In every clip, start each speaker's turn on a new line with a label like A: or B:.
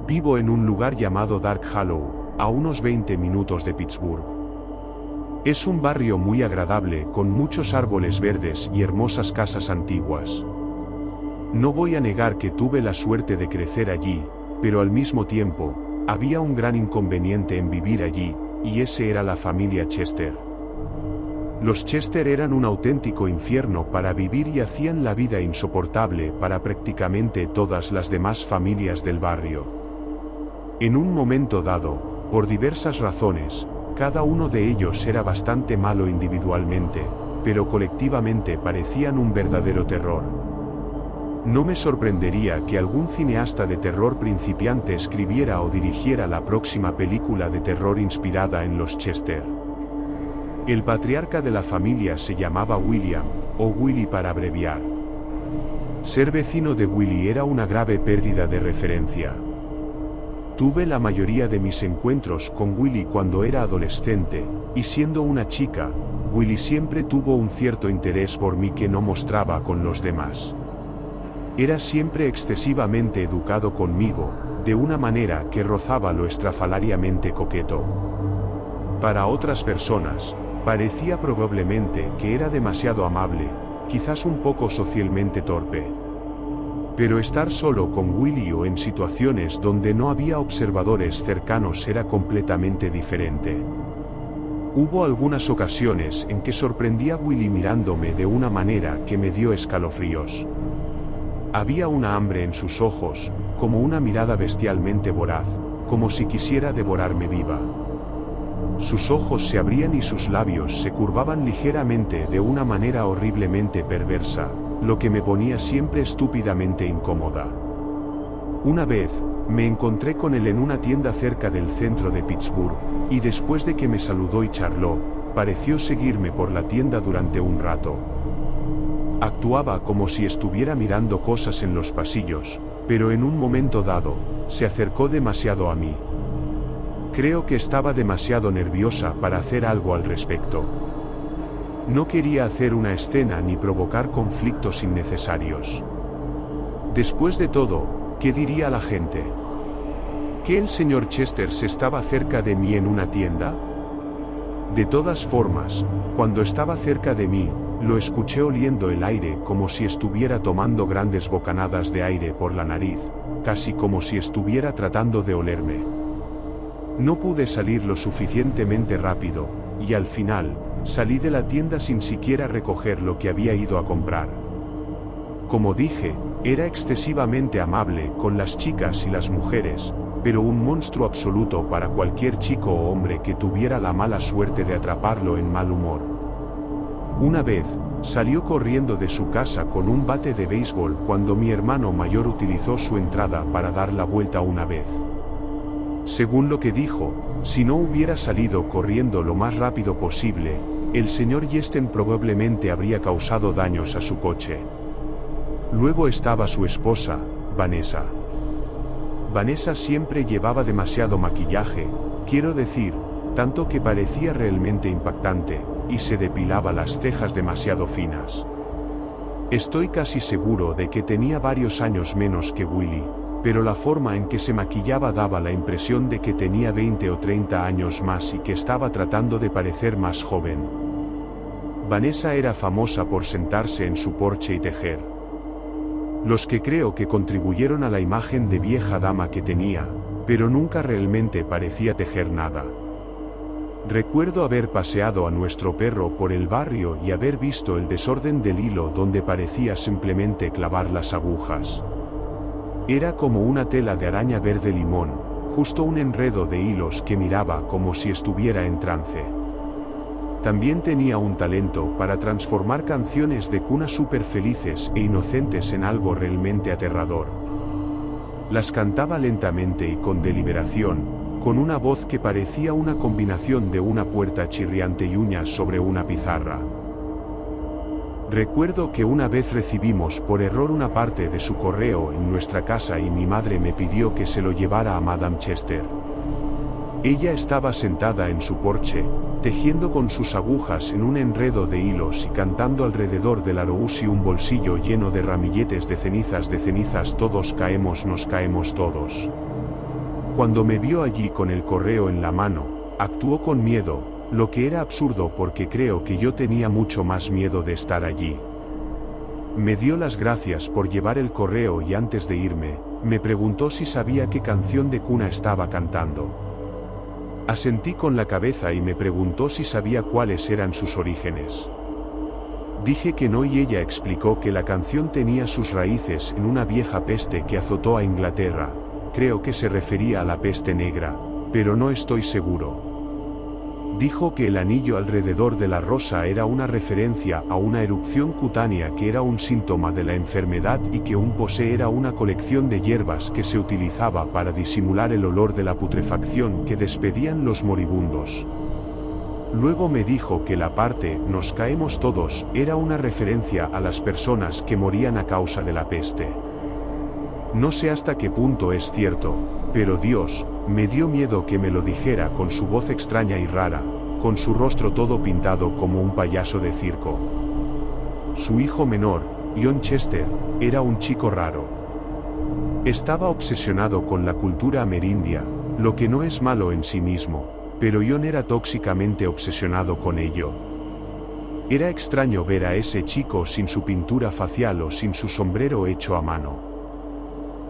A: Vivo en un lugar llamado Dark Hollow, a unos 20 minutos de Pittsburgh. Es un barrio muy agradable con muchos árboles verdes y hermosas casas antiguas. No voy a negar que tuve la suerte de crecer allí, pero al mismo tiempo, había un gran inconveniente en vivir allí, y ese era la familia Chester. Los Chester eran un auténtico infierno para vivir y hacían la vida insoportable para prácticamente todas las demás familias del barrio. En un momento dado, por diversas razones, cada uno de ellos era bastante malo individualmente, pero colectivamente parecían un verdadero terror. No me sorprendería que algún cineasta de terror principiante escribiera o dirigiera la próxima película de terror inspirada en los Chester. El patriarca de la familia se llamaba William, o Willie para abreviar. Ser vecino de Willie era una grave pérdida de referencia. Tuve la mayoría de mis encuentros con Willie cuando era adolescente, y siendo una chica, Willie siempre tuvo un cierto interés por mí que no mostraba con los demás. Era siempre excesivamente educado conmigo, de una manera que rozaba lo estrafalariamente coqueto. Para otras personas, parecía probablemente que era demasiado amable, quizás un poco socialmente torpe. Pero estar solo con Willie o en situaciones donde no había observadores cercanos era completamente diferente. Hubo algunas ocasiones en que sorprendí a Willie mirándome de una manera que me dio escalofríos. Había una hambre en sus ojos, como una mirada bestialmente voraz, como si quisiera devorarme viva. Sus ojos se abrían y sus labios se curvaban ligeramente de una manera horriblemente perversa, lo que me ponía siempre estúpidamente incómoda. Una vez, me encontré con él en una tienda cerca del centro de Pittsburgh, y después de que me saludó y charló, pareció seguirme por la tienda durante un rato. Actuaba como si estuviera mirando cosas en los pasillos, pero en un momento dado, se acercó demasiado a mí. Creo que estaba demasiado nerviosa para hacer algo al respecto. No quería hacer una escena ni provocar conflictos innecesarios. Después de todo, ¿qué diría la gente? ¿Que el señor Chester se estaba cerca de mí en una tienda? De todas formas, cuando estaba cerca de mí, lo escuché oliendo el aire como si estuviera tomando grandes bocanadas de aire por la nariz, casi como si estuviera tratando de olerme. No pude salir lo suficientemente rápido, y al final, salí de la tienda sin siquiera recoger lo que había ido a comprar. Como dije, era excesivamente amable con las chicas y las mujeres, pero un monstruo absoluto para cualquier chico o hombre que tuviera la mala suerte de atraparlo en mal humor. Una vez, salió corriendo de su casa con un bate de béisbol cuando mi hermano mayor utilizó su entrada para dar la vuelta una vez. Según lo que dijo, si no hubiera salido corriendo lo más rápido posible, el señor Yesten probablemente habría causado daños a su coche. Luego estaba su esposa, Vanessa. Vanessa siempre llevaba demasiado maquillaje, quiero decir, tanto que parecía realmente impactante, y se depilaba las cejas demasiado finas. Estoy casi seguro de que tenía varios años menos que Willie, pero la forma en que se maquillaba daba la impresión de que tenía 20 o 30 años más y que estaba tratando de parecer más joven. Vanessa era famosa por sentarse en su porche y tejer. Los que creo que contribuyeron a la imagen de vieja dama que tenía, pero nunca realmente parecía tejer nada. Recuerdo haber paseado a nuestro perro por el barrio y haber visto el desorden del hilo donde parecía simplemente clavar las agujas. Era como una tela de araña verde limón, justo un enredo de hilos que miraba como si estuviera en trance. También tenía un talento para transformar canciones de cuna súper felices e inocentes en algo realmente aterrador. Las cantaba lentamente y con deliberación, con una voz que parecía una combinación de una puerta chirriante y uñas sobre una pizarra. Recuerdo que una vez recibimos por error una parte de su correo en nuestra casa y mi madre me pidió que se lo llevara a Madame Chester. Ella estaba sentada en su porche, tejiendo con sus agujas en un enredo de hilos y cantando alrededor del Arousi un bolsillo lleno de ramilletes de cenizas, todos caemos, nos caemos todos. Cuando me vio allí con el correo en la mano, actuó con miedo, lo que era absurdo porque creo que yo tenía mucho más miedo de estar allí. Me dio las gracias por llevar el correo y antes de irme, me preguntó si sabía qué canción de cuna estaba cantando. Asentí con la cabeza y me preguntó si sabía cuáles eran sus orígenes. Dije que no y ella explicó que la canción tenía sus raíces en una vieja peste que azotó a Inglaterra, creo que se refería a la peste negra, pero no estoy seguro. Dijo que el anillo alrededor de la rosa era una referencia a una erupción cutánea que era un síntoma de la enfermedad y que un posé era una colección de hierbas que se utilizaba para disimular el olor de la putrefacción que despedían los moribundos. Luego me dijo que la parte "nos caemos todos" era una referencia a las personas que morían a causa de la peste. No sé hasta qué punto es cierto, pero Dios, me dio miedo que me lo dijera con su voz extraña y rara, con su rostro todo pintado como un payaso de circo. Su hijo menor, John Chester, era un chico raro. Estaba obsesionado con la cultura amerindia, lo que no es malo en sí mismo, pero John era tóxicamente obsesionado con ello. Era extraño ver a ese chico sin su pintura facial o sin su sombrero hecho a mano.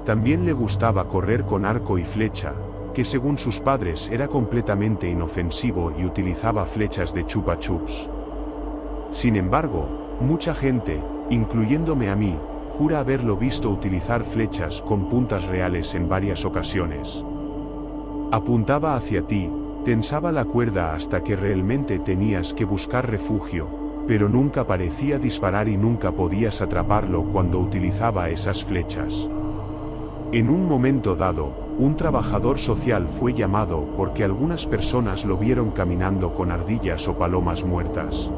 A: También le gustaba correr con arco y flecha, que según sus padres era completamente inofensivo y utilizaba flechas de chupa chups. Sin embargo, mucha gente, incluyéndome a mí, jura haberlo visto utilizar flechas con puntas reales en varias ocasiones. Apuntaba hacia ti, tensaba la cuerda hasta que realmente tenías que buscar refugio, pero nunca parecía disparar y nunca podías atraparlo cuando utilizaba esas flechas. En un momento dado, un trabajador social fue llamado porque algunas personas lo vieron caminando con ardillas o palomas muertas.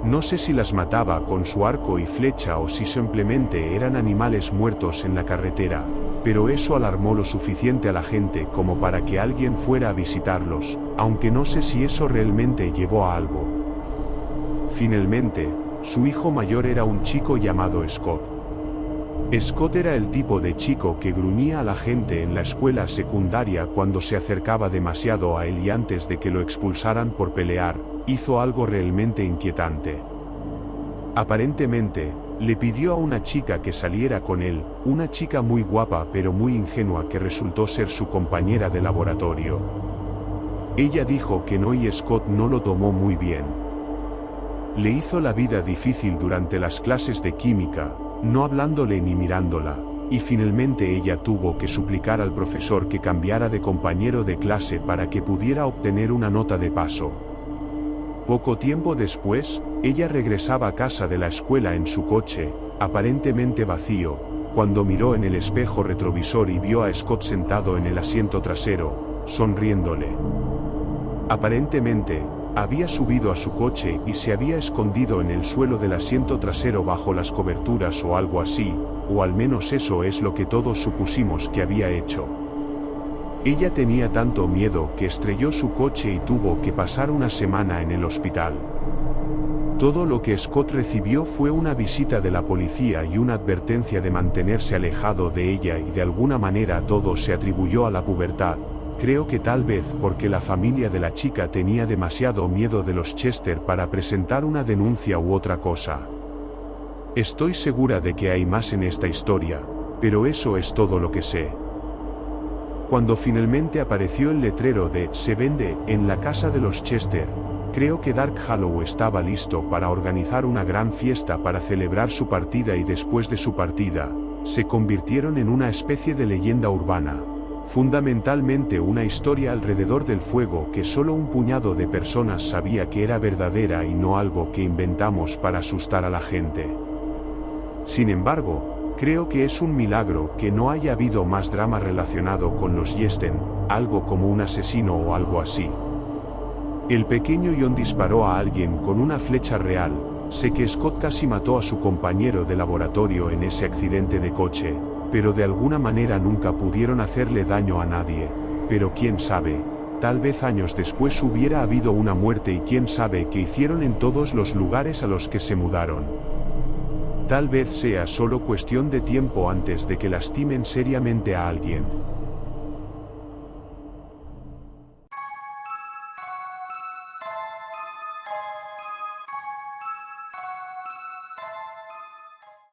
A: No sé si las mataba con su arco y flecha o si simplemente eran animales muertos en la carretera, pero eso alarmó lo suficiente a la gente como para que alguien fuera a visitarlos, aunque no sé si eso realmente llevó a algo. Finalmente, su hijo mayor era un chico llamado Scott. Scott era el tipo de chico que gruñía a la gente en la escuela secundaria cuando se acercaba demasiado a él y antes de que lo expulsaran por pelear, hizo algo realmente inquietante. Aparentemente, le pidió a una chica que saliera con él, una chica muy guapa pero muy ingenua que resultó ser su compañera de laboratorio. Ella dijo que no y Scott no lo tomó muy bien. Le hizo la vida difícil durante las clases de química, no hablándole ni mirándola, y finalmente ella tuvo que suplicar al profesor que cambiara de compañero de clase para que pudiera obtener una nota de paso. Poco tiempo después, ella regresaba a casa de la escuela en su coche, aparentemente vacío, cuando miró en el espejo retrovisor y vio a Scott sentado en el asiento trasero, sonriéndole. Aparentemente, había subido a su coche y se había escondido en el suelo del asiento trasero bajo las coberturas o algo así, o al menos eso es lo que todos supusimos que había hecho. Ella tenía tanto miedo que estrelló su coche y tuvo que pasar una semana en el hospital. Todo lo que Scott recibió fue una visita de la policía y una advertencia de mantenerse alejado de ella y de alguna manera todo se atribuyó a la pubertad. Creo que tal vez porque la familia de la chica tenía demasiado miedo de los Chester para presentar una denuncia u otra cosa. Estoy segura de que hay más en esta historia, pero eso es todo lo que sé. Cuando finalmente apareció el letrero de "se vende" en la casa de los Chester, creo que Dark Hallow estaba listo para organizar una gran fiesta para celebrar su partida y después de su partida, se convirtieron en una especie de leyenda urbana. Fundamentalmente una historia alrededor del fuego que solo un puñado de personas sabía que era verdadera y no algo que inventamos para asustar a la gente. Sin embargo, creo que es un milagro que no haya habido más drama relacionado con los Yesten, algo como un asesino o algo así. El pequeño John disparó a alguien con una flecha real. Sé que Scott casi mató a su compañero de laboratorio en ese accidente de coche, pero de alguna manera nunca pudieron hacerle daño a nadie. Pero quién sabe, Tal vez años después hubiera habido una muerte y quién sabe qué hicieron en todos los lugares a los que se mudaron. Tal vez sea solo cuestión de tiempo antes de que lastimen seriamente a alguien.